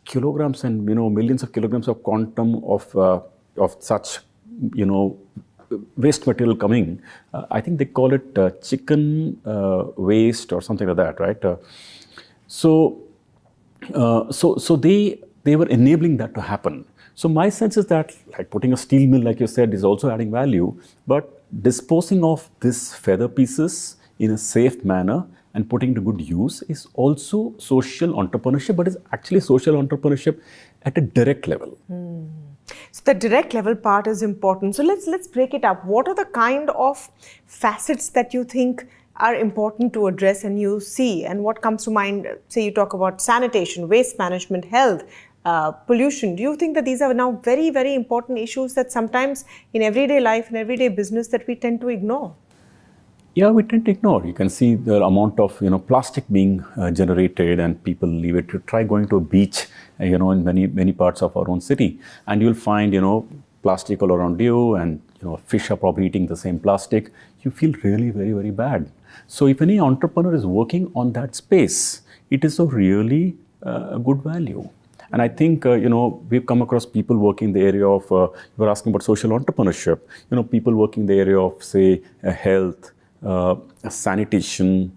kilograms and millions of kilograms of quantum of such waste material coming. I think they call it chicken waste or something like that, right? So they were enabling that to happen. So my sense is that, like putting a steel mill, like you said, is also adding value, but disposing of these feather pieces in a safe manner and putting to good use is also social entrepreneurship, but it's actually social entrepreneurship at a direct level. So the direct level part is important. So let's break it up. What are the kind of facets that you think are important to address and you see, and what comes to mind? Say you talk about sanitation, waste management, health, pollution. Do you think that these are now very, very important issues that sometimes in everyday life and everyday business that we tend to ignore? Yeah, we tend to ignore. You can see the amount of plastic being generated, and people leave it. You try going to a beach, in many parts of our own city, and you'll find plastic all around you, and fish are probably eating the same plastic. You feel really very, very bad. So if any entrepreneur is working on that space, it is of really good value. And I think, we've come across people working in the area of, you were asking about social entrepreneurship, people working in the area of, say, health, sanitation,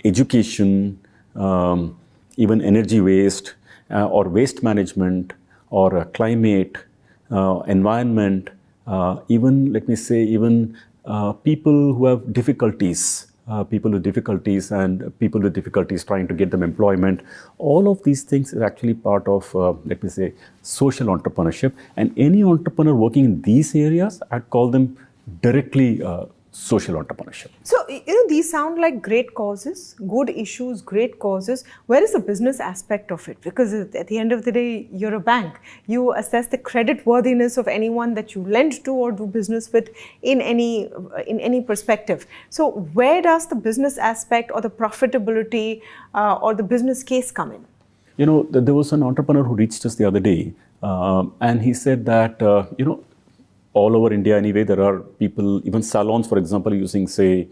education, even energy waste, or waste management, or climate, environment, even, let me say, even people who have difficulties, and people with difficulties trying to get them employment. All of these things is actually part of, let me say, social entrepreneurship. And any entrepreneur working in these areas, I'd call them directly social entrepreneurship. So, these sound like great causes, good issues, great causes. Where is the business aspect of it? Because at the end of the day, you're a bank. You assess the credit worthiness of anyone that you lend to or do business with in any perspective. So, where does the business aspect or the profitability or the business case come in? There was an entrepreneur who reached us the other day, and he said that, all over India anyway, there are people, even salons, for example, using, say,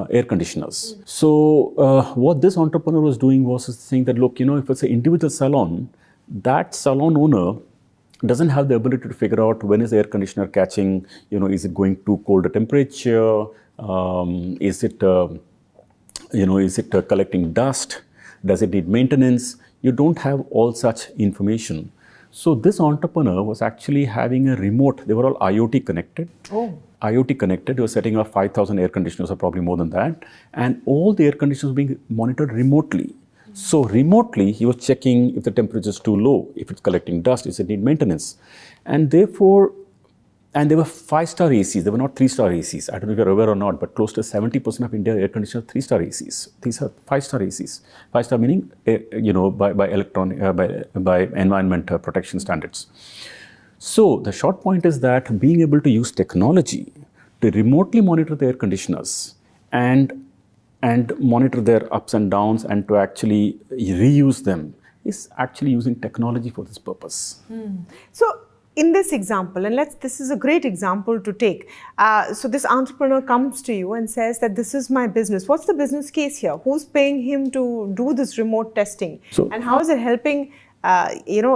air conditioners. So what this entrepreneur was doing was saying that, look, if it's an individual salon, that salon owner doesn't have the ability to figure out when is the air conditioner catching, is it going too cold a temperature, is it collecting dust, does it need maintenance? You don't have all such information. So this entrepreneur was actually having a remote. They were all IoT connected. Oh. IoT connected. They were setting up 5,000 air conditioners, or probably more than that. And all the air conditioners being monitored remotely. So remotely, he was checking if the temperature is too low, if it's collecting dust, if it need maintenance. And therefore, and they were 5-star ACs. They were not 3-star ACs. I don't know if you're aware or not, but close to 70% of India air conditioners are 3-star ACs. These are 5-star ACs. 5-star meaning, by environment protection standards. So the short point is that being able to use technology to remotely monitor the air conditioners and monitor their ups and downs and to actually reuse them is actually using technology for this purpose. So, in this example, and this is a great example to take. So this entrepreneur comes to you and says that this is my business. What's the business case here? Who's paying him to do this remote testing? And how is it helping,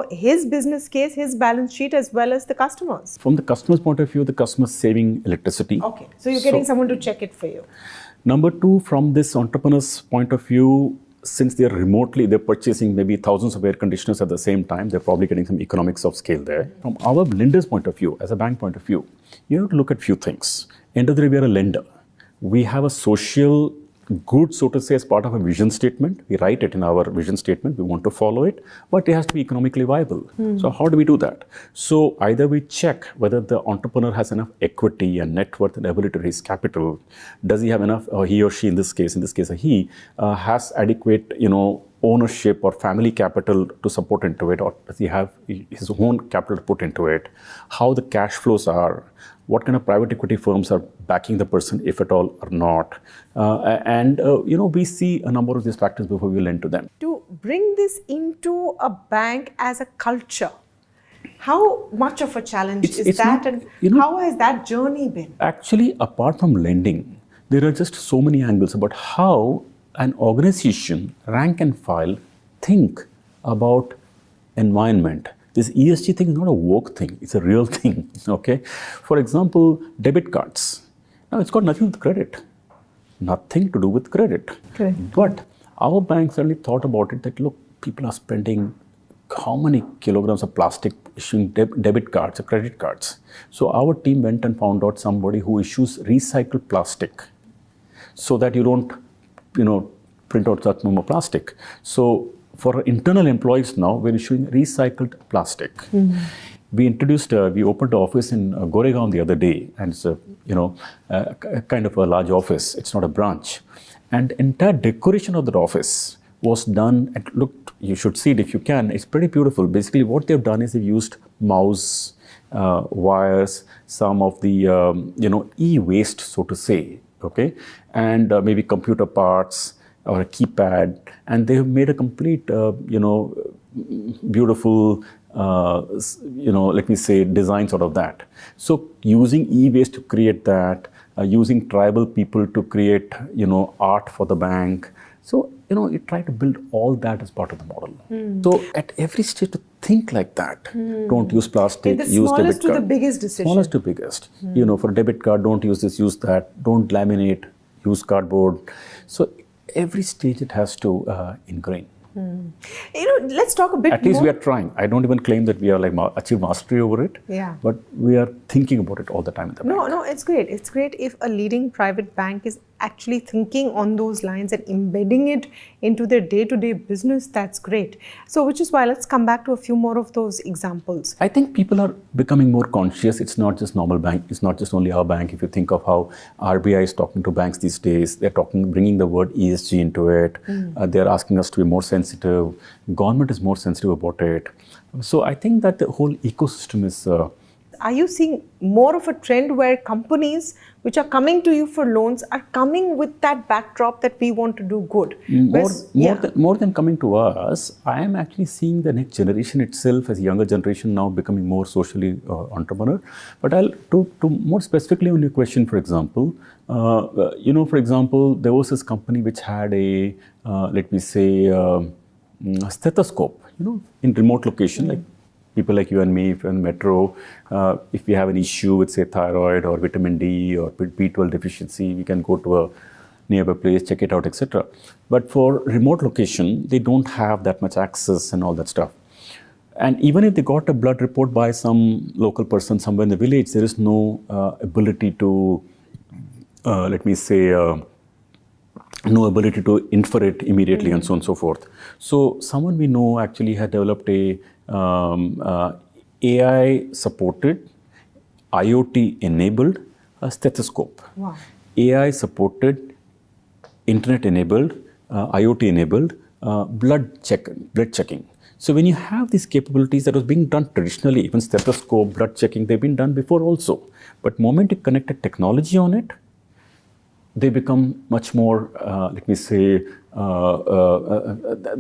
his business case, his balance sheet, as well as the customers? From the customer's point of view, the customer's saving electricity. Okay, so you're getting someone to check it for you. Number two, from this entrepreneur's point of view, since they're purchasing maybe thousands of air conditioners at the same time, they're probably getting some economics of scale there. From our lender's point of view, as a bank point of view, you have to look at few things. End of the day, we are a lender. We have a social good, so to say, as part of a vision statement. We write it in our vision statement. We want to follow it, but it has to be economically viable. So how do we do that? So either we check whether the entrepreneur has enough equity and net worth and ability to raise capital. Does he have enough, or he or she in this case he has adequate, ownership or family capital to support into it, or does he have his own capital to put into it? How the cash flows are, what kind of private equity firms are backing the person, if at all or not. We see a number of these factors before we lend to them. To bring this into a bank as a culture, how much of a challenge is that, and how has that journey been? Actually, apart from lending, there are just so many angles about how an organization, rank and file, think about environment. This ESG thing is not a woke thing, it's a real thing, okay? For example, debit cards. Now, it's got nothing with credit, nothing to do with credit. Correct. But our bank certainly thought about it that, look, people are spending how many kilograms of plastic issuing debit cards or credit cards. So our team went and found out somebody who issues recycled plastic so that you don't, print out such more plastic. So for internal employees now, we're issuing recycled plastic. We opened an office in Goregaon the other day, and it's kind of a large office. It's not a branch. And entire decoration of that office was done, and look, you should see it if you can. It's pretty beautiful. Basically, what they've done is they've used mouse, wires, some of the, e-waste, so to say, okay? And maybe computer parts or a keypad. And they have made a complete, beautiful, let me say, design sort of that. So using e-waste to create that, using tribal people to create, art for the bank. So, you try to build all that as part of the model. So at every stage to think like that. Don't use plastic, the use debit card. smallest to the biggest decision. Smallest to biggest. For a debit card, don't use this, use that. Don't laminate, use cardboard. So every stage it has to ingrain. Let's talk a bit more. At least we are trying. I don't even claim that we are achieve mastery over it. Yeah. But we are thinking about it all the time in the bank. No, it's great. It's great if a leading private bank is actually thinking on those lines and embedding it into their day-to-day business. That's great. So, which is why let's come back to a few more of those examples. I think people are becoming more conscious. It's not just normal bank. It's not just only our bank. If you think of how RBI is talking to banks these days, they're bringing the word ESG into it. They're asking us to be more sensitive. Government is more sensitive about it. So I think that the whole ecosystem is... Are you seeing more of a trend where companies which are coming to you for loans are coming with that backdrop that we want to do good? More than coming to us, I am actually seeing the next generation itself as a younger generation now becoming more socially entrepreneur. But to more specifically on your question, for example, for example, there was this company which had a, let me say, stethoscope, in remote location, like people like you and me, if you're in metro, if we have an issue with, say, thyroid or vitamin D or B12 deficiency, we can go to a nearby place, check it out, etc. But for remote location, they don't have that much access and all that stuff. And even if they got a blood report by some local person somewhere in the village, there is no ability to, let me say, no ability to infer it immediately and so on and so forth. So someone we know actually had developed a AI-supported, IoT-enabled stethoscope. Wow. AI-supported, internet-enabled, IoT-enabled blood checking. So when you have these capabilities that was being done traditionally, even stethoscope, blood checking, they've been done before also. But the moment you connect a technology on it, they become much more, let me say,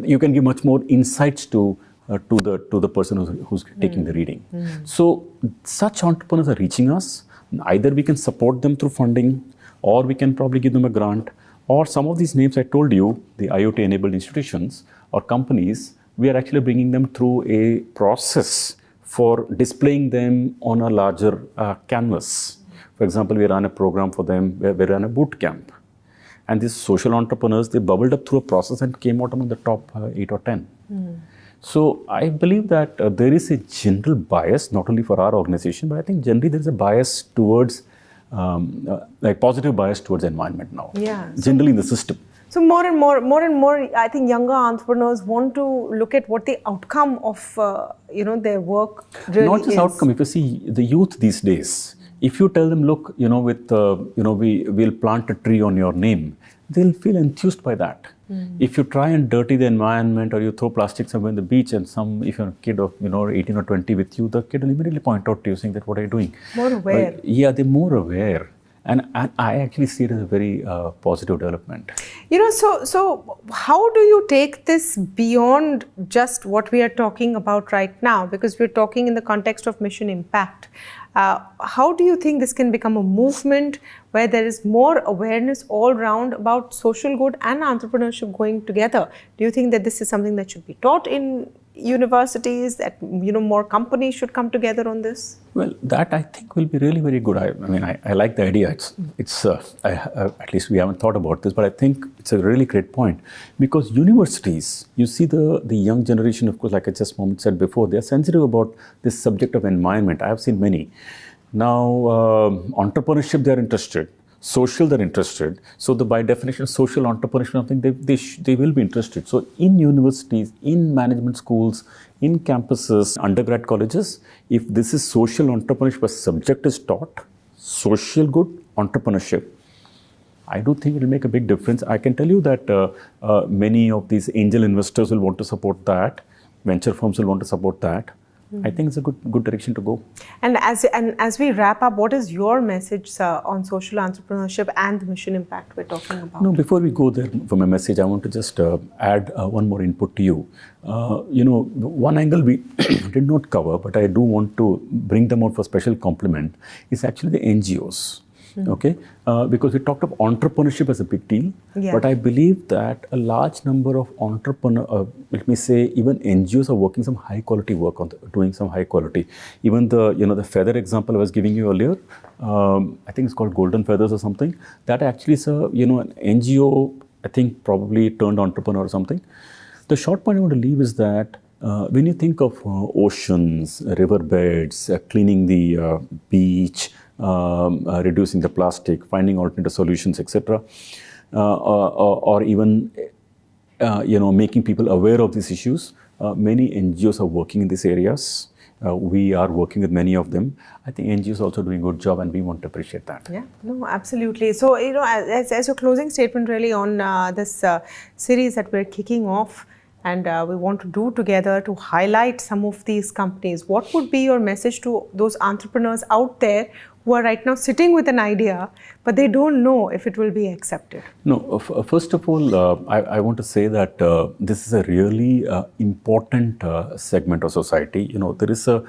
you can give much more insights to the person who's taking the reading. So such entrepreneurs are reaching us. Either we can support them through funding, or we can probably give them a grant, or some of these names I told you, the IoT-enabled institutions or companies, we are actually bringing them through a process for displaying them on a larger canvas. For example, we ran a program for them where we ran a boot camp. And these social entrepreneurs, they bubbled up through a process and came out among the top 8 or 10. So I believe that there is a general bias, not only for our organization, but I think generally there is a bias towards, like positive bias towards the environment now. Yeah. Generally in the system. So more and more, I think younger entrepreneurs want to look at what the outcome of their work really is. Not just outcome. If you see the youth these days, if you tell them, look, we'll plant a tree on your name, they'll feel enthused by that. If you try and dirty the environment, or you throw plastic somewhere in the beach, and if you're a kid of 18 or 20 with you, the kid will immediately point out to you saying that, what are you doing? More aware. But, yeah, they're more aware. And I actually see it as a very positive development. So how do you take this beyond just what we are talking about right now? Because we're talking in the context of mission impact. How do you think this can become a movement where there is more awareness all around about social good and entrepreneurship going together? Do you think that this is something that should be taught in universities, that more companies should come together on this? Well, that I think will be really very good. I mean, I like the idea. It's at least we haven't thought about this, but I think it's a really great point, because universities, you see the young generation, of course, like I just said before, they are sensitive about this subject of environment. I have seen many. Now, entrepreneurship, they are interested. Social, they're interested. So by definition, social entrepreneurship, something they will be interested. So in universities, in management schools, in campuses, undergrad colleges, if this is social entrepreneurship, a subject is taught, social good, entrepreneurship, I do think it will make a big difference. I can tell you that many of these angel investors will want to support that. Venture firms will want to support that. I think it's a good direction to go. And as we wrap up, what is your message, sir, on social entrepreneurship and the mission impact we're talking about? No, before we go there for my message, I want to just add one more input to you. One angle we did not cover, but I do want to bring them out for special compliment, is actually the NGOs. Okay, because we talked of entrepreneurship as a big deal, but I believe that a large number of let me say, even NGOs are working some high quality work on doing some high quality. Even the feather example I was giving you earlier, I think it's called Golden Feathers or something. That actually is an NGO, I think probably turned entrepreneur or something. The short point I want to leave is that when you think of oceans, riverbeds, cleaning the beach, reducing the plastic, finding alternative solutions, etc., or even making people aware of these issues. Many NGOs are working in these areas. We are working with many of them. I think NGOs are also doing a good job, and we want to appreciate that. Yeah, no, absolutely. So, as your closing statement really on this series that we're kicking off, and we want to do together to highlight some of these companies, what would be your message to those entrepreneurs out there who are right now sitting with an idea, but they don't know if it will be accepted? No, first of all, I want to say that this is a really important segment of society. There is a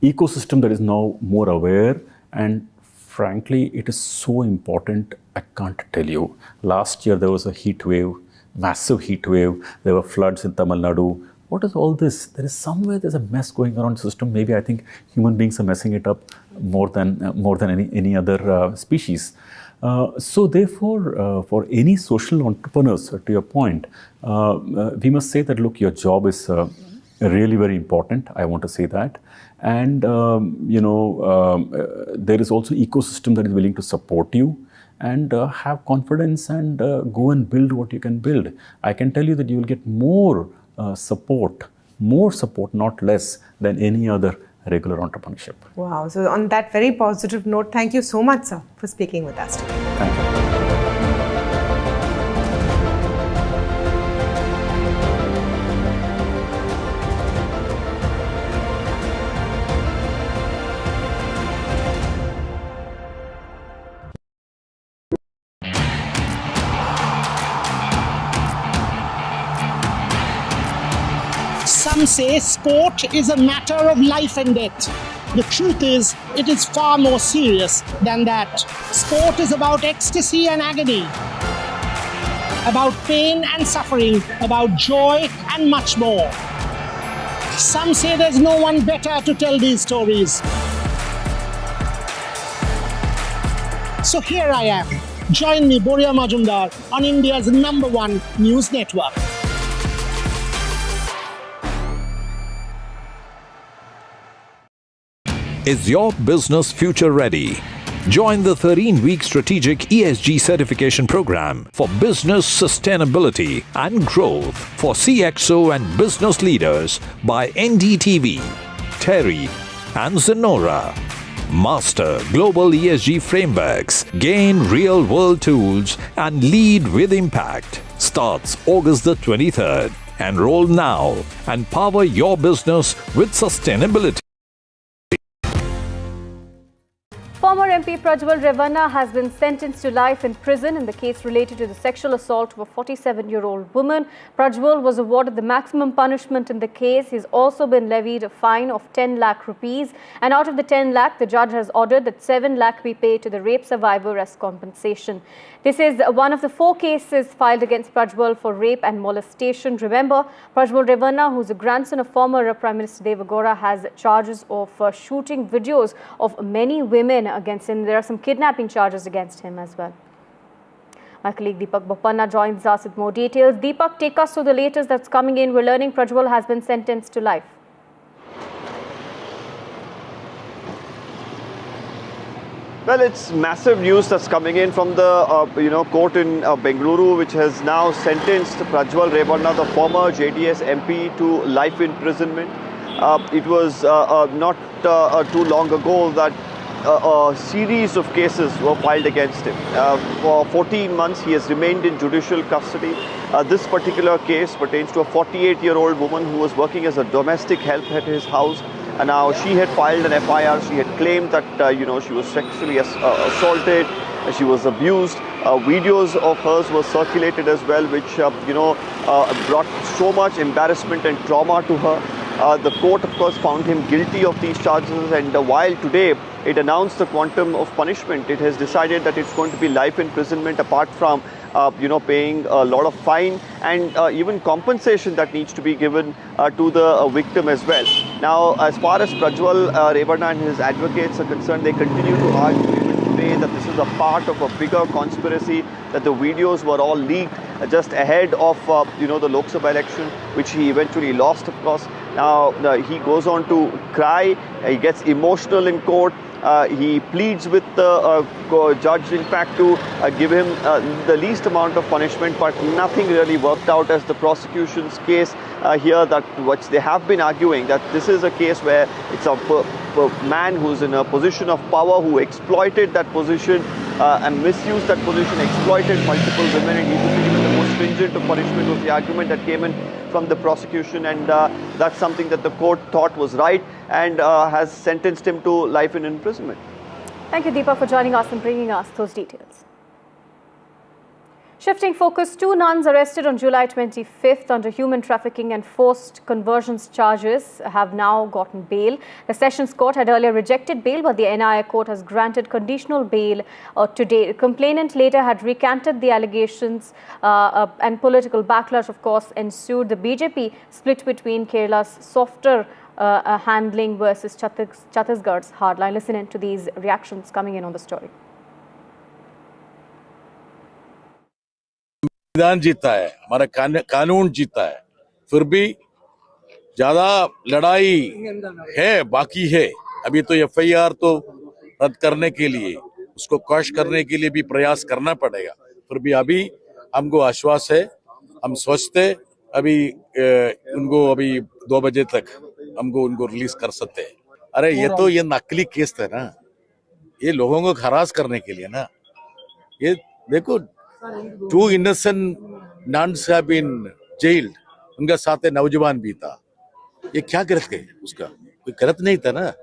ecosystem that is now more aware, and frankly, it is so important, I can't tell you. Last year, there was a heat wave, massive heat wave. There were floods in Tamil Nadu. What is all this? There's a mess going around the system. Maybe I think human beings are messing it up more than any other species. So therefore, for any social entrepreneurs, to your point, we must say that, look, your job is really very important. I want to say that. And, there is also ecosystem that is willing to support you, and have confidence and go and build what you can build. I can tell you that you will get more support, not less, than any other regular entrepreneurship. Wow. So on that very positive note, thank you so much, sir, for speaking with us today. Thank you. Some say sport is a matter of life and death. The truth is, it is far more serious than that. Sport is about ecstasy and agony, about pain and suffering, about joy and much more. Some say there's no one better to tell these stories. So here I am. Join me, Boria Majumdar, on India's #1 news network. Is your business future ready? Join the 13-week strategic ESG certification program for business sustainability and growth for CXO and business leaders by NDTV, Terry, and Zenora. Master global ESG frameworks, gain real-world tools, and lead with impact. Starts August the 23rd. Enroll now and power your business with sustainability. For Former MP Prajwal Revanna has been sentenced to life in prison in the case related to the sexual assault of a 47-year-old woman. Prajwal was awarded the maximum punishment in the case. He's also been levied a fine of 10 lakh rupees. And out of the 10 lakh, the judge has ordered that 7 lakh be paid to the rape survivor as compensation. This is one of the 4 cases filed against Prajwal for rape and molestation. Remember, Prajwal Revanna, who's a grandson of former Prime Minister Deva Gowda, has charges of shooting videos of many women against him. There are some kidnapping charges against him as well. My colleague Deepak Bopanna joins us with more details. Deepak, take us through the latest that's coming in. We're learning Prajwal has been sentenced to life. Well, it's massive news that's coming in from the court in Bengaluru, which has now sentenced Prajwal Revanna, the former JDS MP, to life imprisonment. It was not too long ago that a series of cases were filed against him. For 14 months, he has remained in judicial custody. This particular case pertains to a 48-year-old woman who was working as a domestic help at his house. And now she had filed an FIR. She had claimed that she was sexually assaulted, she was abused. Videos of hers were circulated as well, which brought so much embarrassment and trauma to her. The court, of course, found him guilty of these charges, and while today it announced the quantum of punishment, it has decided that it's going to be life imprisonment apart from paying a lot of fine and even compensation that needs to be given to the victim as well. Now, as far as Prajwal Revanna and his advocates are concerned, they continue to argue even today that this is a part of a bigger conspiracy, that the videos were all leaked just ahead of the Lok Sabha election, which he eventually lost, of course. Now, he goes on to cry, he gets emotional in court. He pleads with the judge, in fact, to give him the least amount of punishment, but nothing really worked out as the prosecution's case here, that which they have been arguing, that this is a case where it's a man who's in a position of power, who exploited that position and misused that position, exploited multiple women, and he should be given the most stringent of punishment was the argument that came in from the prosecution, and that's something that the court thought was right and has sentenced him to life in imprisonment. Thank you, Deepak, for joining us and bringing us those details. Shifting focus, 2 nuns arrested on July 25th under human trafficking and forced conversions charges have now gotten bail. The Sessions Court had earlier rejected bail, but the NIA Court has granted conditional bail today. The complainant later had recanted the allegations and political backlash, of course, ensued. The BJP split between Kerala's softer handling versus Chhattisgarh's hardline. Listen in to these reactions coming in on the story. संविधान जीता है, हमारा कानून जीता है, फिर भी ज्यादा लड़ाई है, बाकी है। अभी तो एफआईआर तो रद्द करने के लिए, उसको क्वैश करने के लिए भी प्रयास करना पड़ेगा। फिर भी अभी हमको आश्वास है, हम सोचते अभी उनको अभी 2 बजे तक हमको उनको रिलीज कर सकते हैं। अरे ये नकली केस था ना, ये लोगों को हरास करने के लिए ना। ये देखो, 2 innocent nuns have been jailed, उनका साथ नौजवान भी था। ये क्या गलत है उसका? कोई गलत नहीं था ना।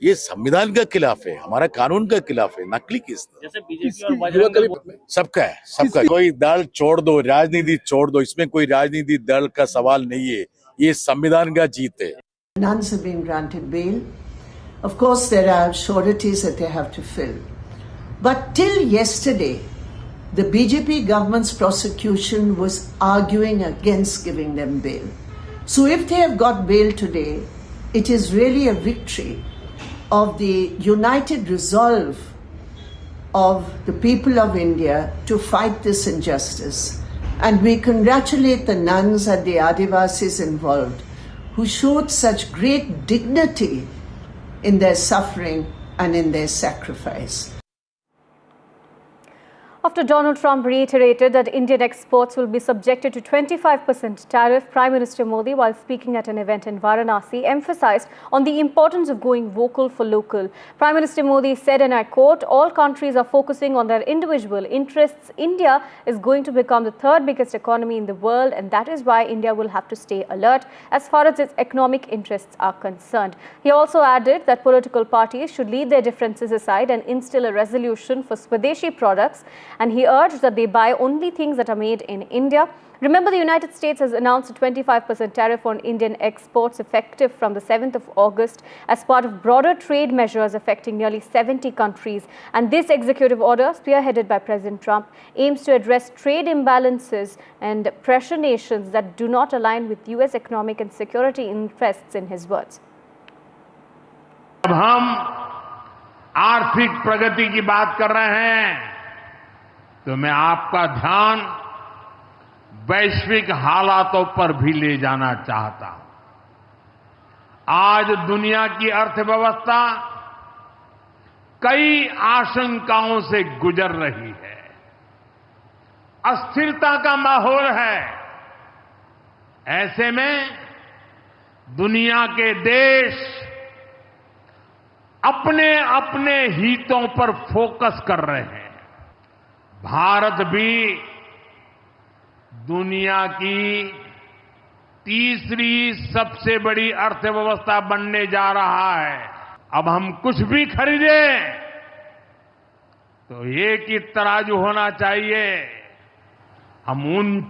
ये संविधान के खिलाफ है, हमारा कानून के खिलाफ है, नकली केस था। जैसे बीजेपी और सबका है, सबका। कोई दल छोड़ दो, राजनीति छोड़ दो, इसमें कोई राजनीति दल का सवाल नहीं है, ये संविधान का जीत है। Nuns have been granted bail. Of course, there are sureties that they have to fill. But till yesterday, the BJP government's prosecution was arguing against giving them bail. So if they have got bail today, it is really a victory of the united resolve of the people of India to fight this injustice. And we congratulate the nuns and the Adivasis involved, who showed such great dignity in their suffering and in their sacrifice. After Donald Trump reiterated that Indian exports will be subjected to 25% tariff, Prime Minister Modi, while speaking at an event in Varanasi, emphasized on the importance of going vocal for local. Prime Minister Modi said, and I quote, "All countries are focusing on their individual interests. India is going to become the third biggest economy in the world, and that is why India will have to stay alert as far as its economic interests are concerned." He also added that political parties should leave their differences aside and instill a resolution for Swadeshi products, and he urged that they buy only things that are made in India. Remember, the United States has announced a 25% tariff on Indian exports effective from the 7th of August as part of broader trade measures affecting nearly 70 countries. And this executive order, spearheaded by President Trump, aims to address trade imbalances and pressure nations that do not align with US economic and security interests, in his words. अब हम आर्थिक प्रगति की बात कर रहे हैं तो मैं आपका ध्यान वैश्विक हालातों पर भी ले जाना चाहता हूं। आज दुनिया की अर्थव्यवस्था कई आशंकाओं से गुजर रही है। अस्थिरता का माहौल है। ऐसे में दुनिया के देश अपने अपने हितों पर फोकस कर रहे हैं। भारत भी दुनिया की तीसरी सबसे बड़ी अर्थव्यवस्था बनने जा रहा है। अब हम कुछ भी खरीदें तो एक ही तराजू होना चाहिए। हम उन